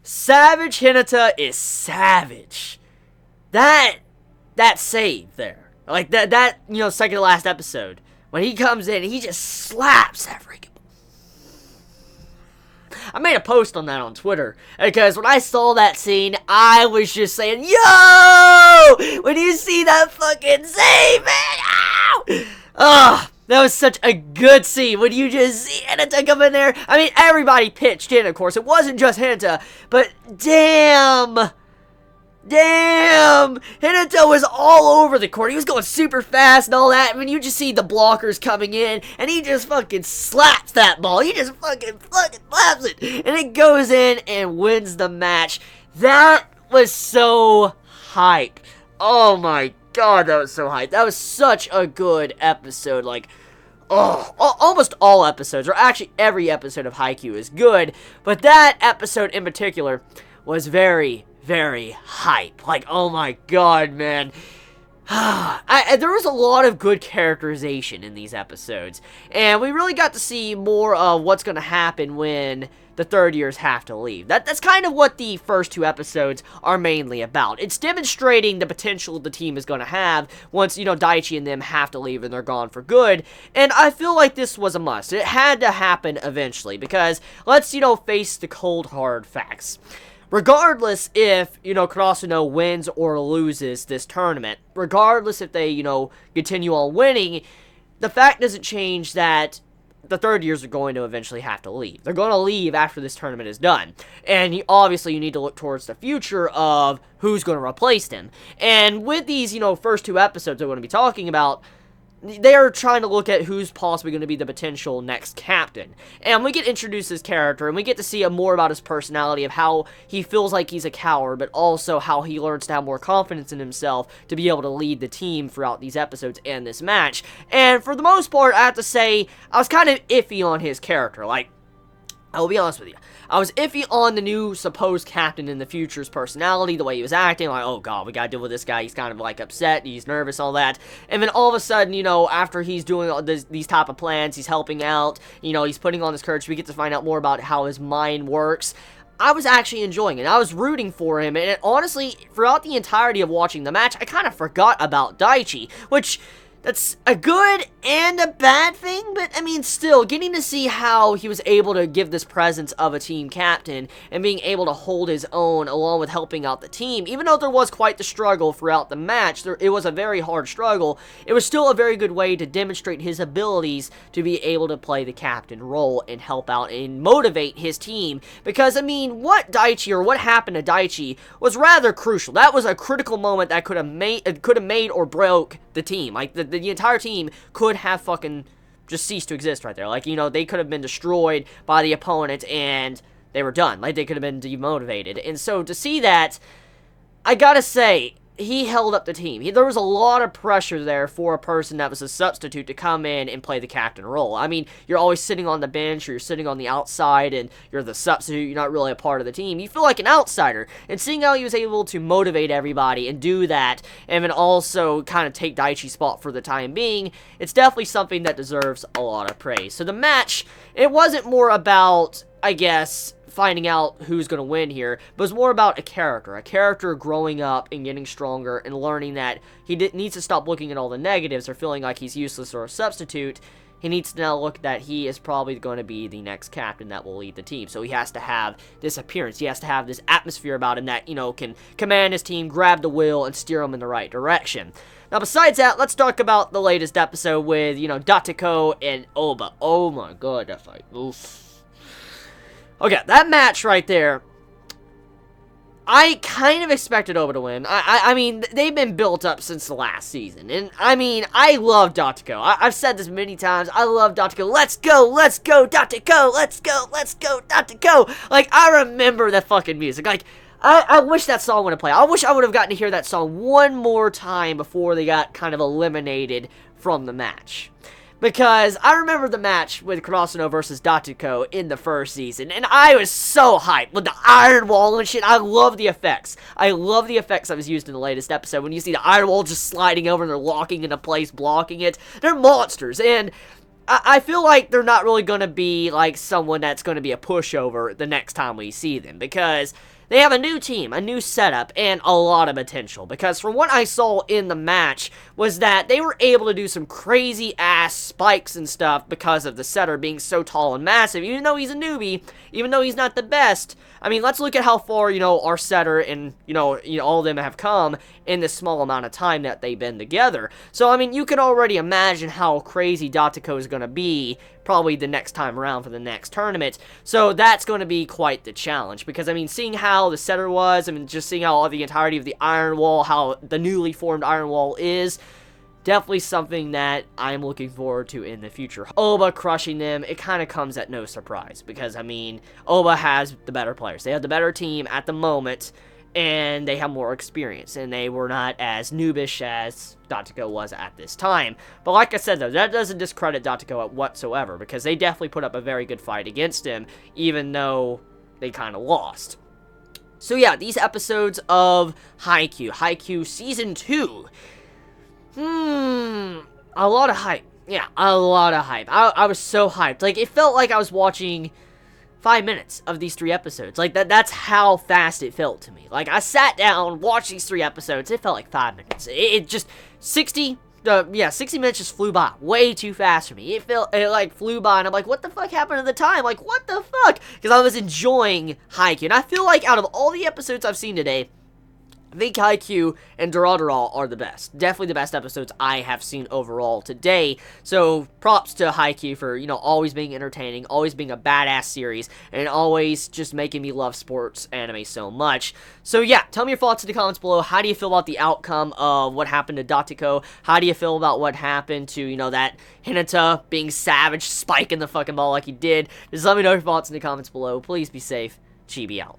Savage Hinata is savage. That save there. Like, that second to last episode. When he comes in, he just slaps that freaking... I made a post on that on Twitter, because when I saw that scene, I was just saying, yo! When you see that fucking save, man! Ow! That was such a good scene, when you just see Hinata come in there. I mean, everybody pitched in, of course. It wasn't just Hinata, but damn! Damn! Hinata was all over the court. He was going super fast and all that. I mean, you just see the blockers coming in, and he just fucking slaps that ball. He just fucking slaps it. And it goes in and wins the match. That was so hype. Oh my god, that was so hype. That was such a good episode. Like, almost all episodes, or actually every episode of Haikyuu is good, but that episode in particular was very hype. Like, oh my god, man. There was a lot of good characterization in these episodes, and we really got to see more of what's going to happen when the third years have to leave. That's kind of what the first two episodes are mainly about. It's demonstrating the potential the team is going to have once, Daichi and them have to leave and they're gone for good, and I feel like this was a must. It had to happen eventually, because let's, face the cold, hard facts. Regardless if, Kurasuno wins or loses this tournament, regardless if they, continue on winning, the fact doesn't change that the third years are going to eventually have to leave. They're going to leave after this tournament is done. And obviously you need to look towards the future of who's going to replace them. And with these, first two episodes I'm going to be talking about, they are trying to look at who's possibly going to be the potential next captain. And we get introduced to his character, and we get to see more about his personality, of how he feels like he's a coward, but also how he learns to have more confidence in himself to be able to lead the team throughout these episodes and this match. And for the most part, I have to say, I was kind of iffy on his character. Like, I'll be honest with you. I was iffy on the new supposed captain in the future's personality, the way he was acting. Like, oh god, we gotta deal with this guy. He's kind of like upset, he's nervous, all that. And then all of a sudden, after he's doing all these type of plans, he's helping out, he's putting on his courage. We get to find out more about how his mind works. I was actually enjoying it. I was rooting for him, and honestly, throughout the entirety of watching the match, I kind of forgot about Daichi, which... that's a good and a bad thing, but, I mean, still, getting to see how he was able to give this presence of a team captain and being able to hold his own along with helping out the team, even though there was quite the struggle throughout the match, it was a very hard struggle, it was still a very good way to demonstrate his abilities to be able to play the captain role and help out and motivate his team, because, I mean, what happened to Daichi was rather crucial. That was a critical moment that could have made or broke the team. Like, the entire team could have fucking just ceased to exist right there. Like, they could have been destroyed by the opponent and they were done. Like, they could have been demotivated. And so to see that, I gotta say, he held up the team. There was a lot of pressure there for a person that was a substitute to come in and play the captain role. I mean, you're always sitting on the bench, or you're sitting on the outside, and you're the substitute, you're not really a part of the team. You feel like an outsider. And seeing how he was able to motivate everybody and do that, and then also kind of take Daichi's spot for the time being, it's definitely something that deserves a lot of praise. So the match, it wasn't more about, I guess, finding out who's going to win here, but it's more about a character growing up and getting stronger and learning that he needs to stop looking at all the negatives or feeling like he's useless or a substitute. He needs to now look that he is probably going to be the next captain that will lead the team. So he has to have this appearance. He has to have this atmosphere about him that, can command his team, grab the wheel, and steer them in the right direction. Now, besides that, let's talk about the latest episode with, Dateko and Oba. Oh my god, that fight. Oof. Okay, that match right there, I kind of expected Oba to win. I mean, they've been built up since the last season. And, I mean, I love Dateko. I've said this many times. I love Dateko. Let's go, Dateko. Let's go, Dateko. Like, I remember that fucking music. Like, I wish that song would have played. I wish I would have gotten to hear that song one more time before they got kind of eliminated from the match. Because I remember the match with Kurasuno versus Dateko in the first season, and I was so hyped with the iron wall and shit. I love the effects. I love the effects that was used in the latest episode. When you see the iron wall just sliding over and they're locking into place, blocking it. They're monsters, and I feel like they're not really going to be like someone that's going to be a pushover the next time we see them, because they have a new team, a new setup, and a lot of potential, because from what I saw in the match was that they were able to do some crazy ass spikes and stuff because of the setter being so tall and massive, even though he's a newbie, even though he's not the best. I mean, let's look at how far, our setter and, all of them have come in this small amount of time that they've been together. So, I mean, you can already imagine how crazy Datako is going to be probably the next time around for the next tournament. So that's going to be quite the challenge, because, I mean, seeing how the setter was, I mean, just seeing how the entirety of the Iron Wall, how the newly formed Iron Wall is, definitely something that I'm looking forward to in the future. Oba crushing them, it kind of comes at no surprise, because, I mean, Oba has the better players. They have the better team at the moment, and they have more experience, and they were not as noobish as Datako was at this time. But like I said, though, that doesn't discredit Datako whatsoever, because they definitely put up a very good fight against him, even though they kind of lost. So yeah, these episodes of Haikyuu Season 2, a lot of hype. Yeah, a lot of hype. I was so hyped. Like, it felt like I was watching 5 minutes of these 3 episodes. Like, that's how fast it felt to me. Like, I sat down, watched these 3 episodes, it felt like 5 minutes. It just, 60 minutes just flew by way too fast for me. It like flew by, and I'm like, what the fuck happened to the time? Like, what the fuck? Because I was enjoying Haikyuu, and I feel like out of all the episodes I've seen today, I think Haikyuu and Durarara are the best. Definitely the best episodes I have seen overall today. So, props to Haikyuu for, always being entertaining, always being a badass series, and always just making me love sports anime so much. So, yeah, tell me your thoughts in the comments below. How do you feel about the outcome of what happened to Datako? How do you feel about what happened to, that Hinata being savage, spiking the fucking ball like he did? Just let me know your thoughts in the comments below. Please be safe. Chibi out.